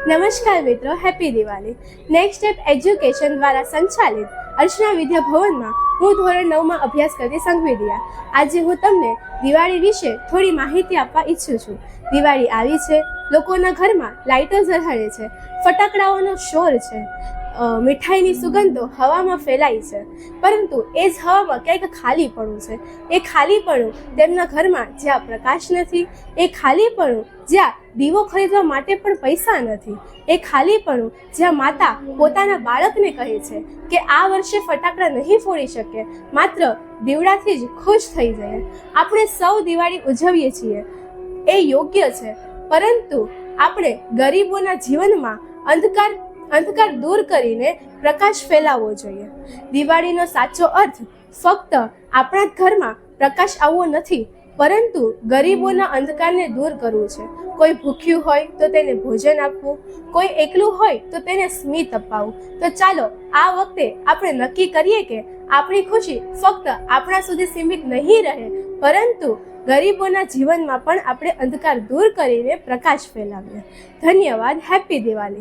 નમસ્કાર મિત્રો, happy Diwali. Next step education દ્વારા સંચાલિત અર્ચના વિદ્યા ભવનમાં હું ધોરણ 9માં અભ્યાસ કરતી સંઘવિદ્યા. આજે હું તમને દિવાળી વિશે થોડી માહિતી આપવા ઈચ્છું છું. દિવાળી આવી છે, લોકોના ઘરમાં લાઇટો ઝળહળે છે, ફટાકડાઓનો શોર છે, મીઠાઈની સુગંધો હવામાં ફેલાય છે, પરંતુ એ જ હવામાં ક્યાંક ખાલીપણું છે. એ ખાલીપણું તેમના ઘરમાં જ્યાં પ્રકાશ નથી, એ ખાલીપણું જ્યાં દીવો ખરીદવા માટે પણ પૈસા નથી, એ ખાલીપણું જ્યાં માતા પોતાના બાળકને કહે છે કે આ વર્ષે ફટાકડા નહીં ફોડી શકે, માત્ર દીવડાથી જ ખુશ થઈ જાય. આપણે સૌ દિવાળી ઉજવીએ છીએ, એ યોગ્ય છે, પરંતુ આપણે ગરીબોના જીવનમાં અંધકાર દૂર કરીને પ્રકાશ ફેલાવવો જોઈએ. દિવાળીનો સાચો અર્થ ફક્ત આપણા ઘરમાં પ્રકાશ આવવો નથી, પરંતુ ગરીબોના અંધકારને દૂર કરવું છે. કોઈ ભૂખ્યું હોય તો તેને ભોજન આપવું, કોઈ એકલું હોય તો તેને સ્મિત અપાવવું. તો ચાલો આ વખતે આપણે નક્કી કરીએ કે આપણી ખુશી ફક્ત આપણા સુધી સીમિત નહીં રહે, પરંતુ ગરીબોના જીવનમાં પણ આપણે અંધકાર દૂર કરીને પ્રકાશ ફેલાવીએ. ધન્યવાદ. હેપી દિવાળી.